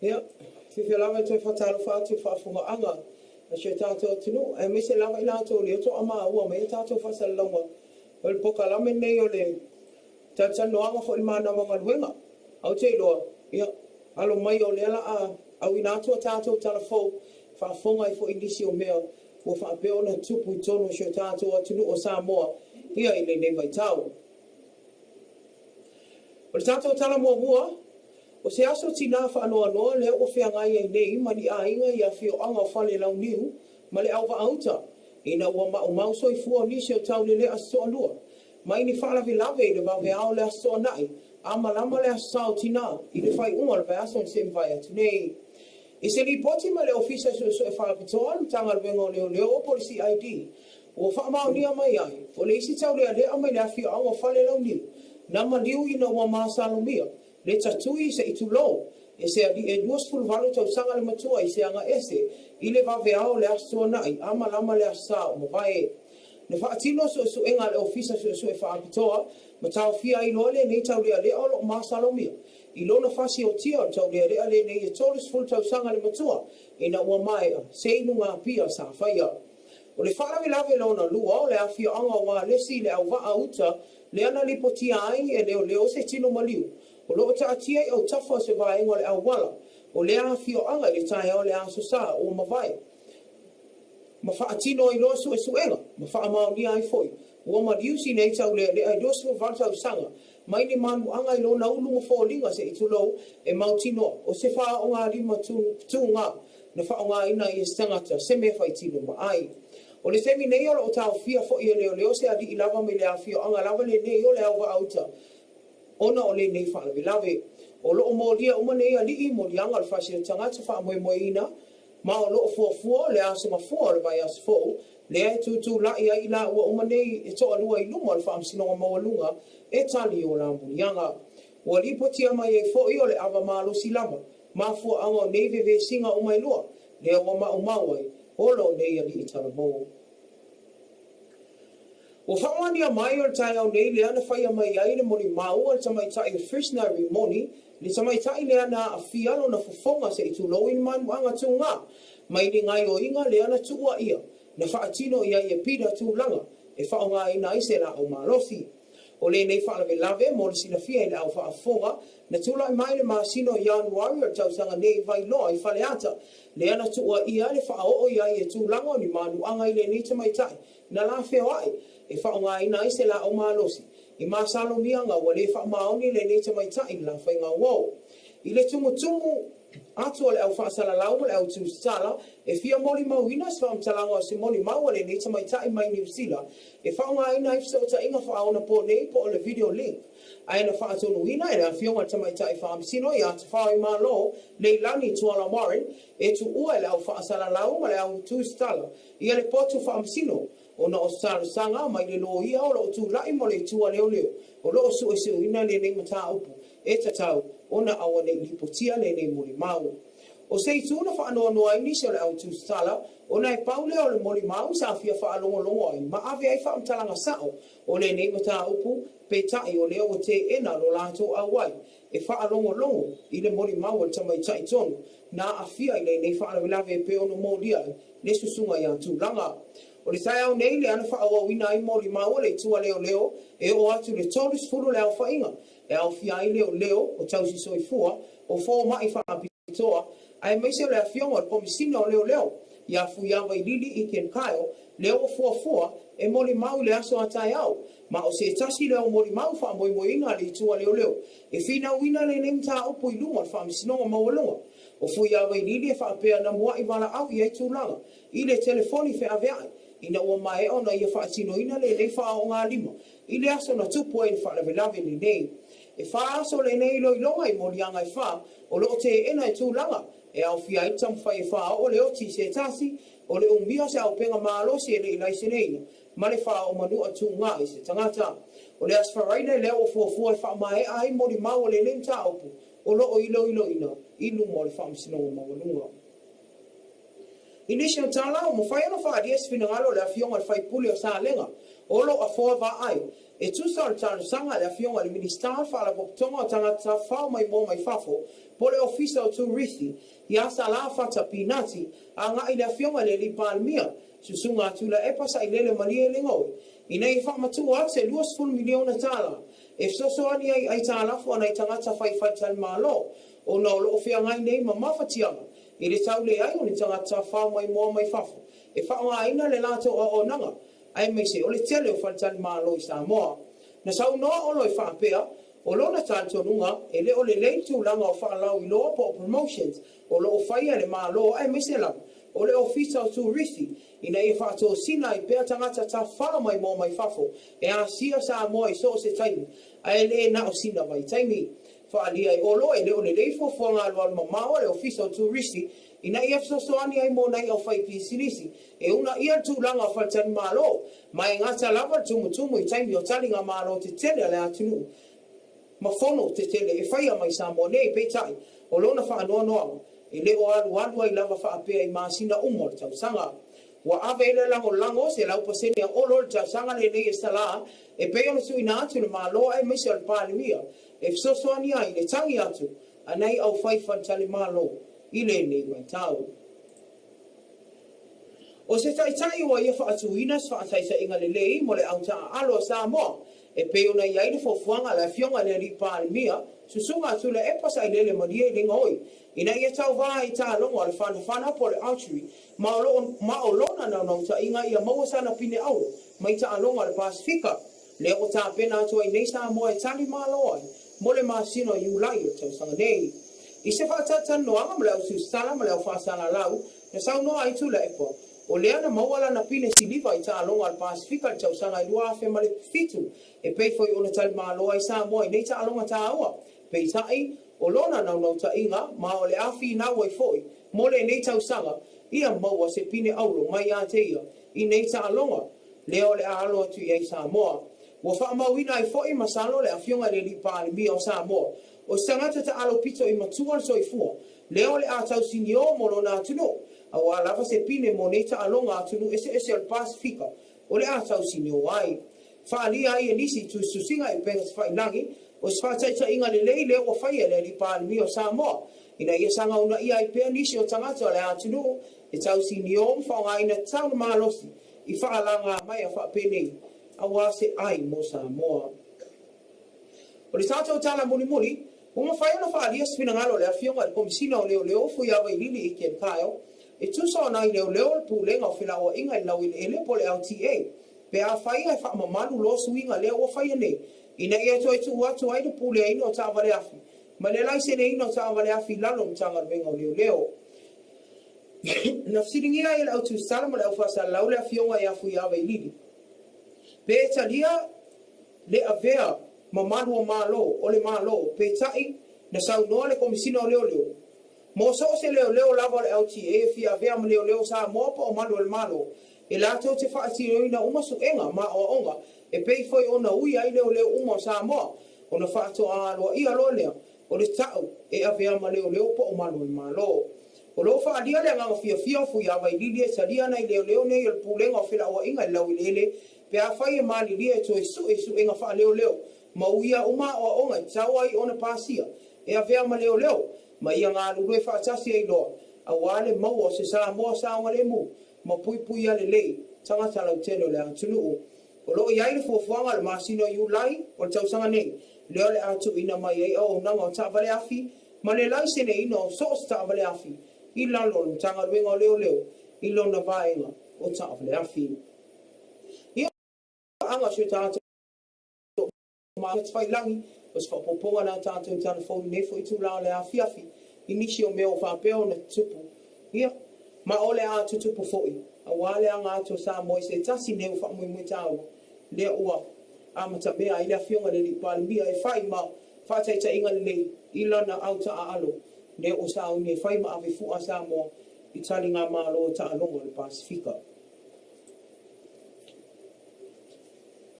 Ia, whiwhi lawa toi whataru whātu whaafunga anga. A she tātou tunu, e mese lawa i lātou leo to ama ua mai tātou whasalonga. O le poka lame nei o le tātano anga fo i mana wanga luenga. Au te iloa, ia, alo mai o le ala a au inatua tātou talafou, whaafunga i fo inisi o mea, o whaapeo na tupu i tono she tātou atunu o Samoa, ia i le nei vai tau. O le tātou tala mua mua, o se aso tina whaanoa noa le o whiangai ai nei mani a inga i a whio anga o whale lau niu ma le au wa auta. Ina ua mao mauso i fua nisi o tau le aso alua. Mai ni whalavi lave i le wawe au le aso anai. A malama le aso tina i le whai unga le vai aso ni se mwai atu nei. I se li poti ma le ofisa so e whalapitoa ni tanga lwenga o leo o polisi ID. O whaamao nia mai ai. O le isi tau le amai le a whio anga o whale lau niu. Nama liu ina ua maasalo mia. Le tatui se itulo, e se ali e duas fulvalu tau sanga le matua i se anga ese, i le vaveao le aso nai, ama lama le asa o mawae. Ne whaatino so enga le ofisa so e whaapitoa, ma tau fia i loa le nei tau lea lea o lo masalomia. I lona fasi o tia tau lea lea le nei e tolis ful tau sanga le matua, e na ua maea, se inu ngā pia sa whaia. O le whaarawe lawe lona lua o le awhia anga wā lesi le au waa uta, le ana lipo tia ai e leo se tino maliu. O loo taatia i au tafa se vaenga o le au wala. O le a fio anga i le tae o le a sosa o mawai. Ma whaatino i loa su e suenga. Ma whaamao ni ai foi. Ua ma liusi nei tau le ai dosu valtau sanga. Mai ni manu anga i lo na ulu mo fōlinga se itulou e mautino. O se wha o ngā rima tu ngā. Na wha o ngā ina i estangata se me whaitino ma ai. O le temi nei o tau fia fo i leo se adi i lava me le a fio anga lava le nei o le au wa auta. Ona o le nei whaalawi lawe. O loo mōlia umanei a lii mōlianga le whasi o tangata wha moe moe ina. Ma o loo fuafua le asa mafua le vai asa fōu. Le ai tūtū lai ai la ua umanei e toa lua i luma le whaamsinonga mawalunga e tali o la mōlianga. Ua lipotia mai e fōi o le awa mālosi lama. Ma fua anga o nei vewe singa o mai lua. Le ua ma o mauai. O lo nei a li i tala mō. O whawania mai o tai au nei le ana whaia mai ai le moni mau al tamaitai o Frisnari moni, le tamaitai le ana a fialo na fufonga se itu lo in manu anga tu ngā, mai ni ngai o inga le ana tua ia, na whaatino ia i e Peter Tulaga, e whaonga ina i se la au malosi. O le nei whaalawe lave, mo le sila fia i le au whaafonga, na tula i mai le maasino Januari o tausanga nei vai loa i whaleata, le ana tua ia le whaao ia i e Tulaga o ni manu anga i le nei tamaitai, na la feo ai, e whaonga ina i se la au malosi. I masalo mianga wa le whaamaoni le nei tamaitai la whainga wau. I le tumu atu le au whaasala lau le au tusitala, e fia moli mauina se whaamtalanga o se moli mau le nei tamaitai mai New Zealand, e whaonga ina i fisa o ta inga whaona po nei po o le video link. Aina whaatonu ina e le awhionga tamaitai whaamisino i ata whaoi malo le lani tuala Warren, e tu ua le au whaasala lau ma le au tusitala, i le potu whaamisino. Ona o sanga mai le lo ia o lo tu lai mo le tua leo leo. O lo su e se ina le nei mata upu. E tatau, ona awa nei lipotia le nei moli mau. O se itu na whaanoa noa ini se o le au tusitala, ona e pau leo le moli mau sa fia whaalongo longo ai. Ma ave ai whaamtalanga sao o le nei mata upu, pe tai o leo o te ena lo lato auai. E whaalongo longo i le moli mau o tamai tai tonu. Na a fia i le nei whaalawilave e pe ono molia le susunga ia tūlanga. O le tai au nei le ana whaawawina i mori maua le tua leo leo, e o atu le tolis fulu le au whainga, e au fia i leo leo, o tausi soi fua, o fō mai whaapitoa, ai meise le a fionga o komisina o leo leo, ia fuiawa i lili i ken kaio, leo o fua fua, e mori mau le aso a tai au, ma o se tasi leo mori mau wha moi moinga le tua leo leo, e fina wina le nemta upo i luma wha misinonga mawalunga, o fuiawa i lili e whaapea na mua i wala au i Tulaga, i le telefoni fe aveai, ina ua mai ona ia whaatino ina le nei wha o ngā lima. I le aso na tupu e ni whaalawe ni nei. E wha aso le nei loi longa i molianga i wha, o lo te ena e Tulaga, e au fia i tamu whai e wha o le oti se tasi, o le umia se au penga maalosi e le ilai se neina, ma le wha o manua tu ngā i se tangata. O le asfaraina e leo o fuafua e wha mai ai mori mau o le nemta aupu, o lo o ilo ina, inu mo le wha msinonga mawalunga. Initial tala o mo fai ana wha adies finangalo le afionga le whai puli o sa lenga. O lo a fua va ai. e tusa o tano sanga le afionga le minister fala tonga tangata fa mai mo mai fafo pole ofisa o turisti ya sala fata pinati anga ile afionga le lipalmia susunga tula e pasa ile mali le ngoi ina i fa matu ate 2 miliona tala e so ani ai tala fo ana tangata fai tal malo o no lo fia ngai nei mama fatianga i le tau le ai o ni tangata fa mai mo mai fafo e fa nga ina le lato o nanga ai mai se o le tele o tal malo i Samoa na sau no o lo fa pea o lo na tanto nunga e le o le tu langa o fa lau i lo po promotions o lo fai le malo ai mai se la o le ofisa o turisti ina e fa to sina i pea tangata ta fa mai mo mai fafo e a sia Samoa i so se taimi ai le na o sina mai taimi fa ali ai o lo e le o le fo nga lo mama o le ofisa o turisti ina ia so ani ai mo nai o fai pisilisi e una ia tu langa fa tan malo mai ngata lava tumu i taimi o talinga malo te tele le atunu mafono te tele e fai mai Samoa nei pe tai o lona fa no e le o alu ai lava fa apea i masina umor tau sanga wa avele lango se lau pasene o lor tau sanga le nei sala e pe ona suina atu le malo ai mai se al palimia e so ani ai le tangi atu anai au fai fa tali malo ile nei mai tau o se tai wa ia fa atu ina fa tai sa inga le lei mo le auta alo Samoa e pe ona ia ile fo fuanga la fionga le ri palimia susunga atu le e pasa ile le madia le ngoi ina ia tau vai ta longo al fana po le archery ma o lona na ta inga ia mo sana pine au mai ta longo al Pasifika le o ta pena to i nei Samoa e tali malo ai mo le masino Ilalio tau sanga nei i se fa tata no anga mle usu sala mle o fa sala lau na sau no ai tu le epo o le ana mawala na pine siliva i ta longo al Pasifika tau sanga i lua fe male fitu e pe foi ona tali malo ai Samoa i nei ta longa ta aua pe tai o lona na ta inga ma o le afi na wai foi mo le nei tau sanga ia maua se pine aulo mai a te ia i nei ta longa le o le alo atu i Samoa wa fa mawina i foi masalo le afionga le lipali mi o Samoa o sangata ta alo pito i matua so i fua le o le atau sinio mo lona atuno a wa lava se pine mo nei ta longa atuno ese al Pasifika o le atau sinio ai fa ali ai nisi tu susinga i penga fa langi o sfa tai inga le leile o fai le lipali mi o Samoa ina ia sanga una ia i pe nisi o tangata le atuno e tau sinio fa nga ina tau malosi i fa langa mai a fa pene awa se ai mo Samoa o le tato tala muli uma fai ona fa ali spina ngalo le afionga le komisina o leo fu ia vai lili i ken kaio e tu so na leo pu lenga o fila o inga lau ele po le LTA pe a fai ai fa mamalu lo suinga leo o fai ne ina ia to tu watu ai pu le ino ta vale afi ma le lai se ne ino ta vale afi lalo mtanga venga o leo na siringia ile au tu salama le fa sala lau le afionga ia fu ia vai lili pe talia le avea mamalu o malo o le malo pe tai na sau no le komisina o leo mo so se leo lava le LTA fi avea mo leo sa mo po malu el malo e la to te fa si ina uma su enga ma o onga e pe foi ona ui ai leo uma sa mo ona fa to a lo ia lo le o le tau e avea mo leo po malu el malo o lo fa dia le nga fia fu ia vai lilie sa dia na leo ne el pulenga o fila o inga lau lele pe a fai mali lie to su enga fa leo mauia uma o onga tawai ona pasia e avea ma leo ma ia ngā lulu fa tasi ai lo a wale mau o se Samoa sa ngale mu ma pui ale lei tanga tala telo le atunu o lo ia ile fo fuanga le masino Ilalio o tau sanga nei leo le atu ina mai ai o nanga o ta vale afi ma le lai se nei no so ta vale afi i lalo tanga wenga leo i lona vaenga o ta vale afi ia anga se ta ma fai langi o se whapoponga na tātou telefoni ne fo i tūlao le a fiafi inisi o meo whapeo na tupu ia ma ole a tutupu foi a wale a ngātou Samoa se tasi neu whamui tau lea ua a mata mea i lea fionga le li palimia e whai ma whataita inga le i lana auta a alo lea o sa uni e whai ma ave fua Samoa i tali ngā malo ta alonga le Pasifika